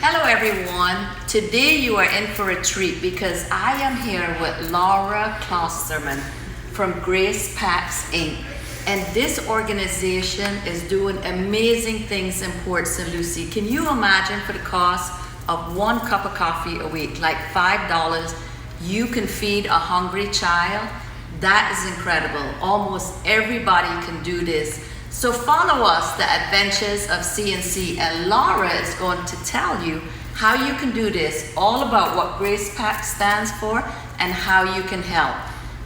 Hello everyone. Today you are in for a treat because I am here with Laura Klosterman from Grace Packs Inc. And this organization is doing amazing things in Port St. Lucie. Can you imagine, for the cost of 1 cup of coffee a week, like $5, you can feed a hungry child? That is incredible. Almost everybody can do this. So follow us, the adventures of CNC, and Laura is going to tell you how you can do this, all about what Grace Pack stands for and how you can help.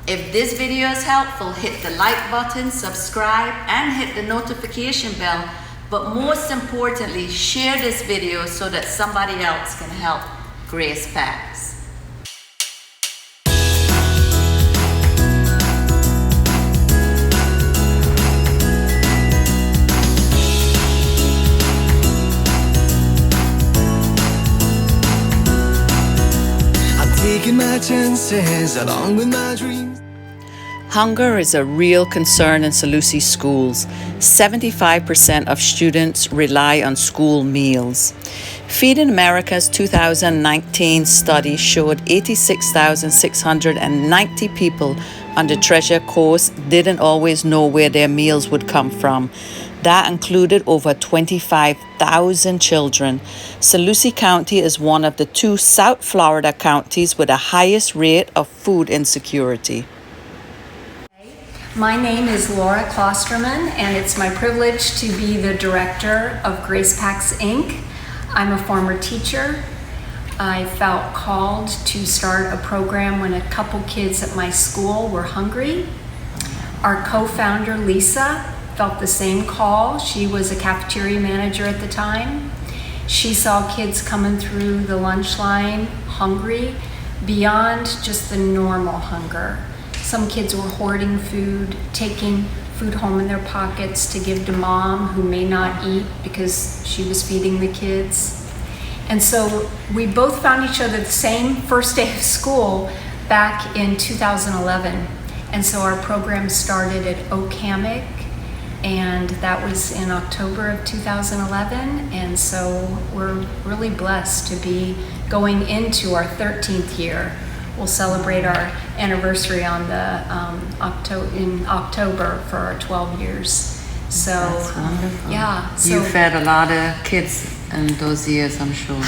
If this video is helpful, hit the like button, subscribe, and hit the notification bell. But most importantly, share this video so that somebody else can help Grace Packs. Taking my chances along with my dreams. Hunger is a real concern in St. Lucie schools. 75% of students rely on school meals. Feeding America's 2019 study showed 86,690 people on the Treasure Coast didn't always know where their meals would come from. That included over 25,000 children. St. Lucie County is one of the 2 South Florida counties with the highest rate of food insecurity. My name is Laura Klosterman, and it's my privilege to be the director of Grace Packs Inc. I'm a former teacher. I felt called to start a program when a couple kids at my school were hungry. Our co-founder, Lisa, felt the same call. She was a cafeteria manager at the time. She saw kids coming through the lunch line hungry beyond just the normal hunger. Some kids were hoarding food, taking food home in their pockets to give to mom who may not eat because she was feeding the kids. And so we both found each other the same first day of school back in 2011. And so our program started at Okamic, and that was in October of 2011. And so we're really blessed to be going into our 13th year. We'll celebrate our anniversary on the in October for our 12 years. So that's wonderful. Yeah. So You fed a lot of kids in those years, I'm sure.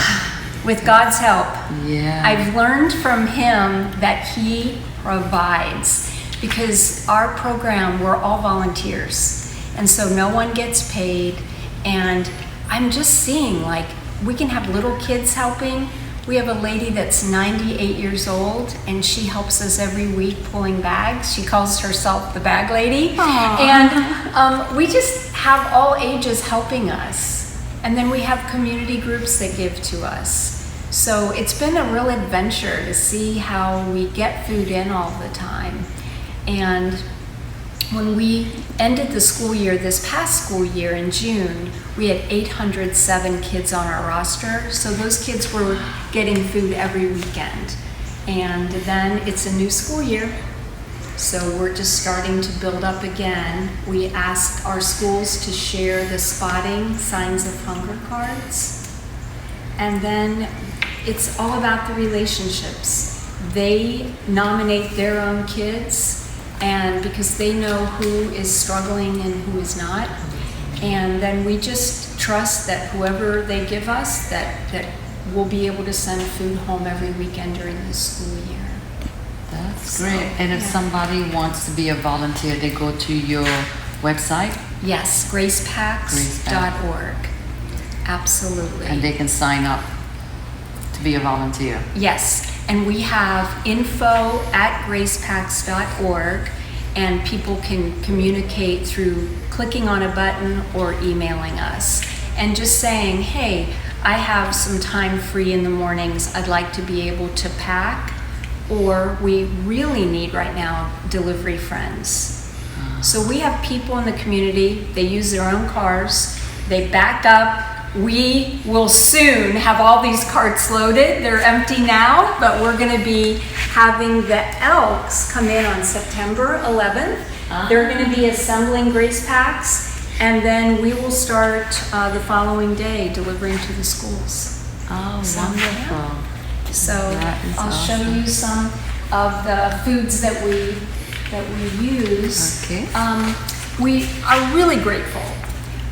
with God's help, Yeah. I've learned from Him that He provides, because our program, we're all volunteers. And so no one gets paid, and I'm just seeing, like, we can have little kids helping. We have a lady that's 98 years old, and she helps us every week pulling bags. She calls herself the bag lady. Aww. And we just have all ages helping us. And then we have community groups that give to us. So it's been a real adventure to see how we get food in all the time. And when we ended the school year, this past school year in June, we had 807 kids on our roster. So those kids were getting food every weekend. And then it's a new school year, so we're just starting to build up again. We asked our schools to share the spotting signs of hunger cards. And then it's all about the relationships. They nominate their own kids, and because they know who is struggling and who is not. And then we just trust that whoever they give us, that we'll be able to send food home every weekend during the school year. That's great. And if somebody wants to be a volunteer, they go to your website? Yes, gracepacks.org. Absolutely. And they can sign up to be a volunteer. Yes, and we have info@gracepacks.org, and people can communicate through clicking on a button or emailing us and just saying, hey, I have some time free in the mornings. I'd like to be able to pack, or we really need right now delivery friends. So we have people in the community, they use their own cars, they back up. We will soon have all these carts loaded. They're empty now, but we're going to be having the Elks come in on September 11th. They're going to be assembling Grace Packs, and then we will start the following day delivering to the schools. Oh, So, wonderful. So That is I'll show awesome. you some of the foods that we use. Okay. We are really grateful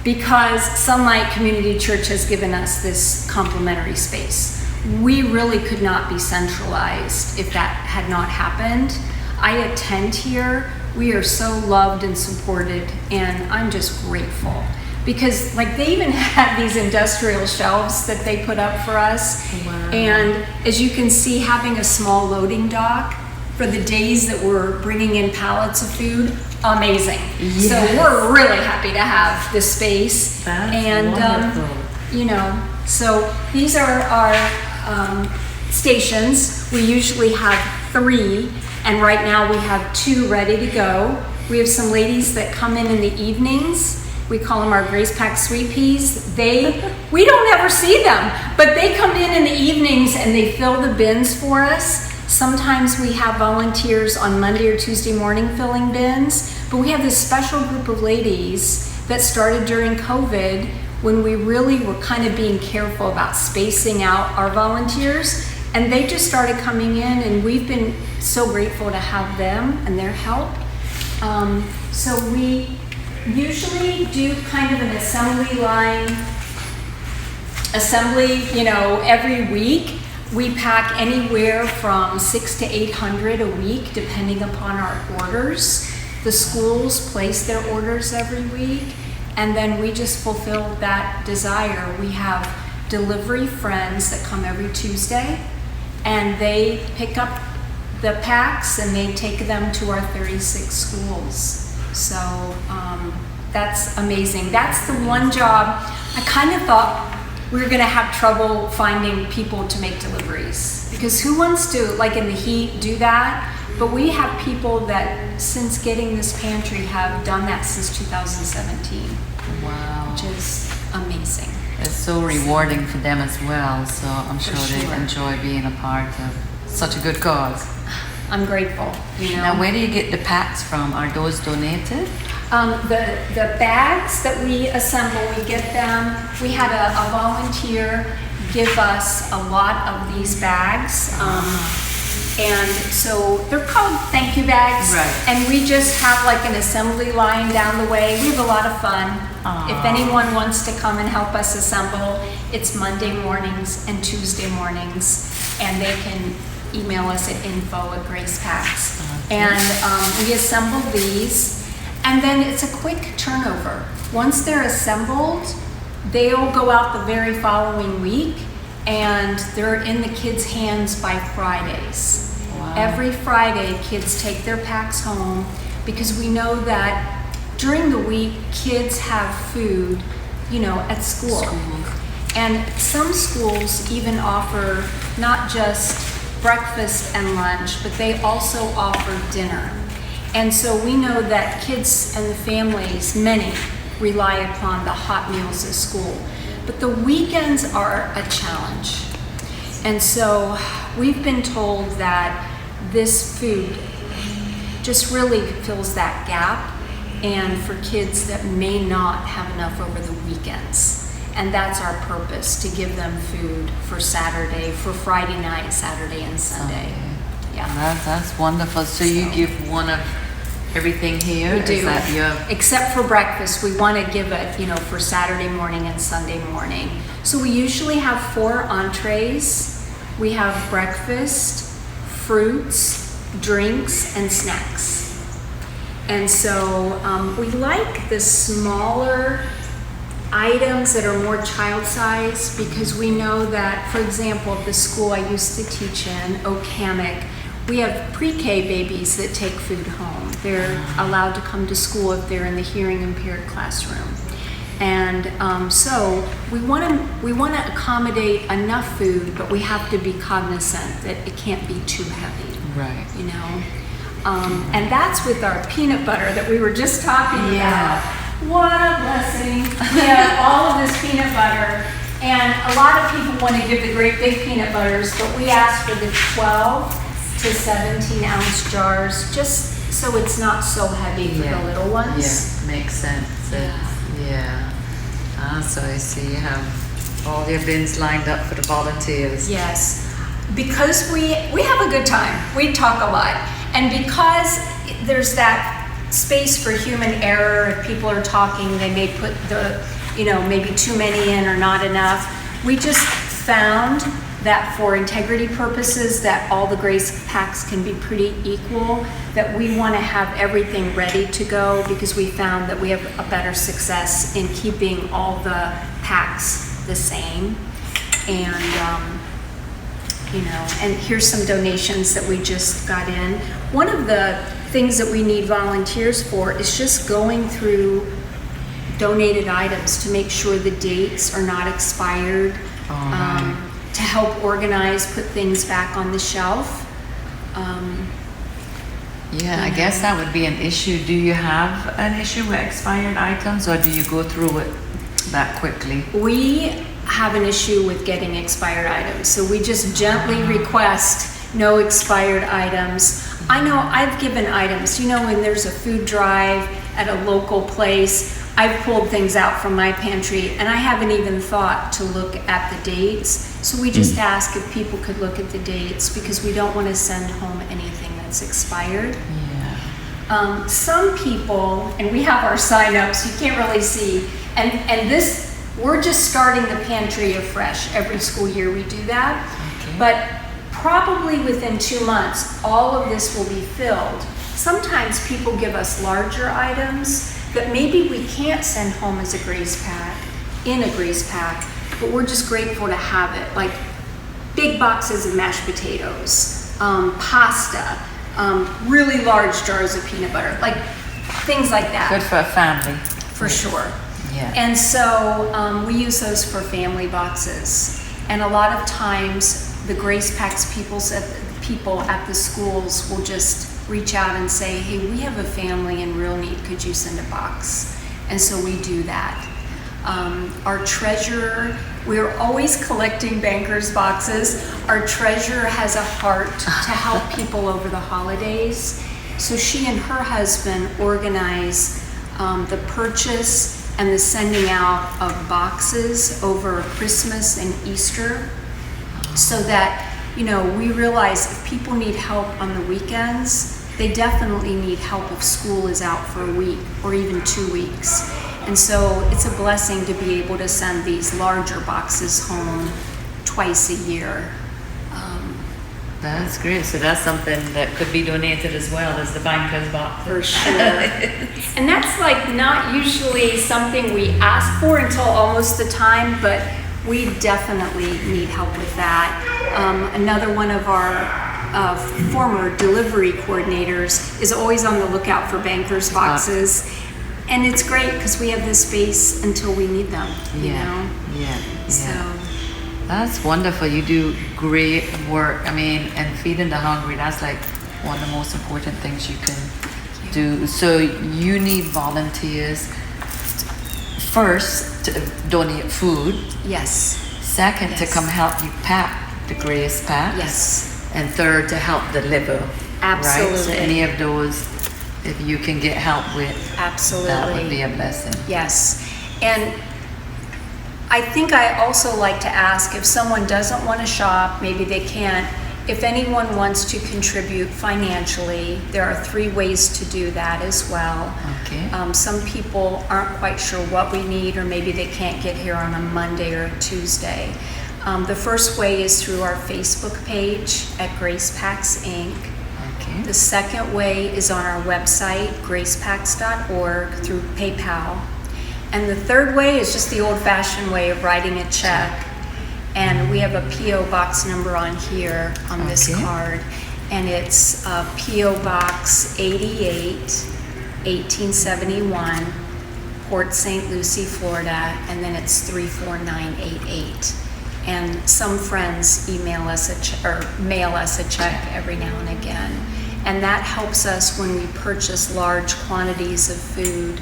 because Sunlight Community Church has given us this complimentary space. We really could not be centralized if that had not happened. I attend here. We are so loved and supported, and I'm just grateful. Because like they even had these industrial shelves that they put up for us. Wow. And as you can see, having a small loading dock for the days that we're bringing in pallets of food, amazing. Yes. So we're really happy to have this space. That's and wonderful. you know, so these are our stations. We usually have 3, and right now we have 2 ready to go. We have some ladies that come in the evenings. We call them our Grace Pack Sweet Peas. We don't ever see them, but they come in the evenings and they fill the bins for us. Sometimes we have volunteers on Monday or Tuesday morning filling bins, but we have this special group of ladies that started during COVID when we really were kind of being careful about spacing out our volunteers, and they just started coming in, and we've been so grateful to have them and their help. So we usually do kind of an assembly line, every week. We pack anywhere from 600 to 800 a week, depending upon our orders. The schools place their orders every week, and then we just fulfill that desire. We have delivery friends that come every Tuesday, and they pick up the packs and they take them to our 36 schools. So that's amazing. That's the one job. I kind of thought we were gonna have trouble finding people to make deliveries, because who wants to, like in the heat, do that? But we have people that, since getting this pantry, have done that since 2017, Wow. which is amazing. It's so rewarding for them as well, so I'm For sure they sure. enjoy being a part of such a good cause. I'm grateful, you know. Now, where do you get the packs from? Are those donated? The bags that we assemble, we get them. We had a volunteer give us a lot of these bags. And so they're called thank you bags. Right. And we just have like an assembly line down the way. We have a lot of fun. Aw. If anyone wants to come and help us assemble, it's Monday mornings and Tuesday mornings. And they can email us at info@gracepacks. And we assemble these, and then it's a quick turnover. Once they're assembled, they'll go out the very following week, and they're in the kids' hands by Fridays. Wow. Every Friday, kids take their packs home, because we know that during the week, kids have food, at school. And some schools even offer not just breakfast and lunch, but they also offer dinner. And so we know that kids and the families, many, rely upon the hot meals at school. But the weekends are a challenge. And so we've been told that this food just really fills that gap, and for kids that may not have enough over the weekends. And that's our purpose, to give them food for Saturday, for Friday night, Saturday, and Sunday. Yeah. That's wonderful. So you give one of everything here? We do. Is that your... Except for breakfast, we want to give it, for Saturday morning and Sunday morning. So we usually have 4 entrees. We have breakfast, fruits, drinks, and snacks. And so we like the smaller items that are more child-sized, because we know that, for example, at the school I used to teach in, Okamic, we have pre-K babies that take food home. They're allowed to come to school if they're in the hearing impaired classroom. And so we want to accommodate enough food, but we have to be cognizant that it can't be too heavy. Right. And that's with our peanut butter that we were just talking about. What a blessing. We have all of this peanut butter, and a lot of people want to give the great big peanut butters, but we ask for the 12 to 17 ounce jars, just so it's not so heavy for the little ones. Yeah, makes sense. Yeah. So I see you have All your bins lined up for the volunteers. Yes, because we have a good time. We talk a lot, and because there's that space for human error. If people are talking, they may put maybe too many in or not enough. We just found that for integrity purposes, that all the grace packs can be pretty equal, that we want to have everything ready to go, because we found that we have a better success in keeping all the packs the same. And and here's some donations that we just got in. One of the things that we need volunteers for is just going through donated items to make sure the dates are not expired, to help organize, put things back on the shelf. I guess that would be an issue. Do you have an issue with expired items, or do you go through it that quickly? We have an issue with getting expired items, so we just gently request no expired items. I know I've given items, when there's a food drive at a local place, I've pulled things out from my pantry and I haven't even thought to look at the dates. So we just ask if people could look at the dates, because we don't want to send home anything that's expired. Yeah. Some people, and we have our sign up so you can't really see, and this, we're just starting the pantry afresh. Every school year we do that. Okay. But probably within 2 months, all of this will be filled. Sometimes people give us larger items that maybe we can't send home as a grace pack, but we're just grateful to have it. Like big boxes of mashed potatoes, pasta, really large jars of peanut butter, like things like that. Good for a family. For sure. Yeah. And so we use those for family boxes. And a lot of times the Grace Packs people at the schools will just reach out and say, hey, we have a family in real need, could you send a box? And so we do that. Our treasurer, we're always collecting bankers' boxes. Our treasurer has a heart to help people over the holidays. So she and her husband organize the purchase and the sending out of boxes over Christmas and Easter, so that, we realize if people need help on the weekends, they definitely need help if school is out for a week or even 2 weeks. And so it's a blessing to be able to send these larger boxes home twice a year. That's great. So that's something that could be donated as well as the banker's box. For sure. And that's like not usually something we ask for until almost the time, but we definitely need help with that. Another one of our former delivery coordinators is always on the lookout for bankers' boxes. And it's great because we have the space until we need them, you know? Yeah. So. That's wonderful. You do great work. And feeding the hungry, that's like one of the most important things you can do. So you need volunteers first to donate food. Yes. Second, to come help you pack the Grace Pack. Yes. And third, to help deliver. Absolutely. Right? So any of those, if you can get help with, absolutely, that would be a blessing. Yes. And I think I also like to ask, if someone doesn't want to shop, maybe they can't, if anyone wants to contribute financially, there are 3 ways to do that as well. Okay. Some people aren't quite sure what we need, or maybe they can't get here on a Monday or a Tuesday. The first way is through our Facebook page at Grace Packs Inc. Okay. The second way is on our website, gracepacks.org, through PayPal. And the third way is just the old-fashioned way of writing a check. And we have a P.O. Box number on here on this card. And it's P.O. Box 88, 1871, Port St. Lucie, Florida. And then it's 34988. And some friends email us or mail us a check every now and again. And that helps us when we purchase large quantities of food,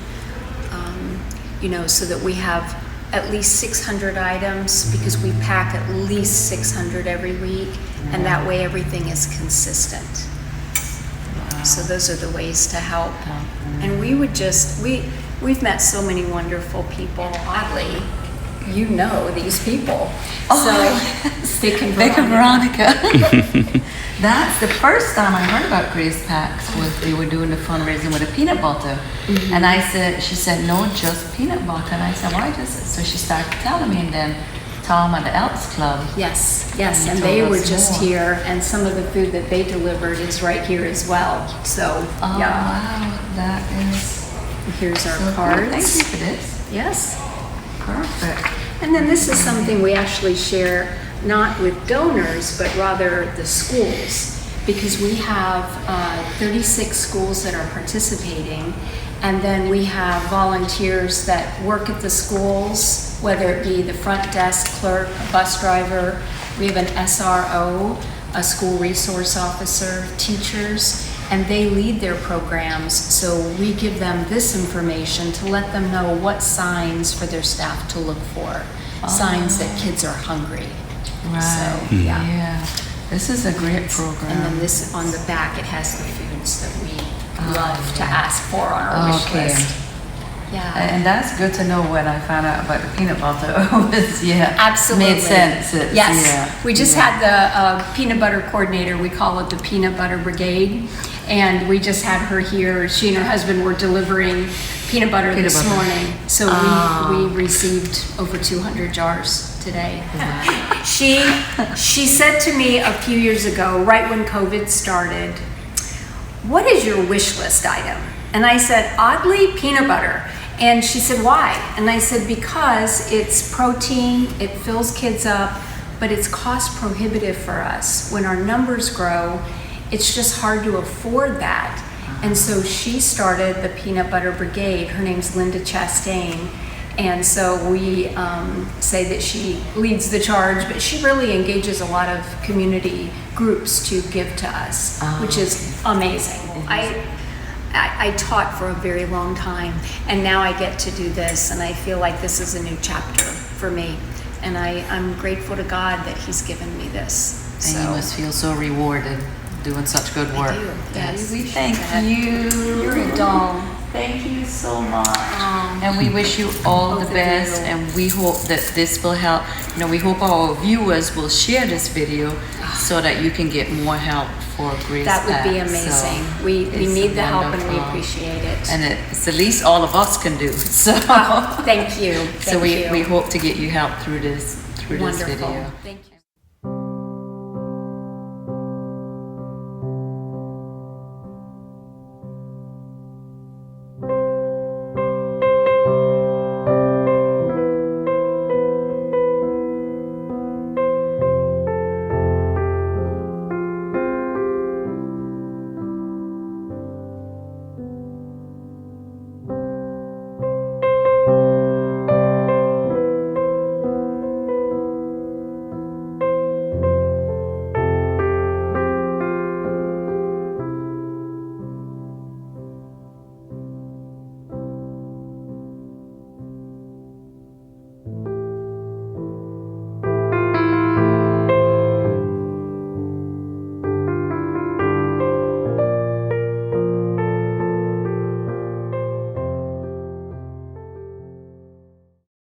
so that we have at least 600 items, because we pack at least 600 every week, and that way everything is consistent. Wow. So those are the ways to help. And we would we've met so many wonderful people, oddly. you know these people. So, Vic and Vic and Veronica. Veronica. That's the first time I heard about Grace Packs was they were doing the fundraising with the peanut butter. And she said, no, just peanut butter. And I said, why just, so she started telling me, and then Tom at the Elks Club. Yes, And and they told were us just more. here, and some of the food that they delivered is right here as well. So, Oh, yeah, wow, that is here's our so cool. cards. Thank you for this. Yes. Perfect. And then this is something we actually share not with donors, but rather the schools, because we have 36 schools that are participating, and then we have volunteers that work at the schools, whether it be the front desk clerk, a bus driver. We have an SRO, a school resource officer, teachers, and they lead their programs. So we give them this information to let them know what signs for their staff to look for, signs that kids are hungry. Right. So, yeah. This is a great program. And then this on the back, it has the foods that we love to ask for on our wish Okay. list. Yeah. And that's good to know when I found out about the peanut butter. It was, Absolutely. made sense. Yes. We just had the peanut butter coordinator, we call it the Peanut Butter Brigade. And we just had her here. She and her husband were delivering peanut butter this morning. So we received over 200 jars today. She said to me a few years ago, right when COVID started, what is your wish list item? And I said, oddly, peanut butter. And she said, why? And I said, because it's protein, it fills kids up, but it's cost prohibitive for us. When our numbers grow, it's just hard to afford that. And so she started the Peanut Butter Brigade. Her name's Linda Chastain. And so we say that she leads the charge, but she really engages a lot of community groups to give to us, which is amazing. I taught for a very long time, and now I get to do this, and I feel like this is a new chapter for me. And I'm grateful to God that He's given me this. And you must feel so rewarded doing such good work. I do, yes. We thank That- you. You're a doll. Thank you so much. And we wish you all Both the of best, you. and we hope that this will help. We hope our viewers will share this video so that you can get more help for Grace That would be Pack. amazing. So We it's need the help, and we wonderful. appreciate it. And it's the least all of us can do. So, Thank you. so Thank you. we hope to get you help through this Wonderful. video. Thank you.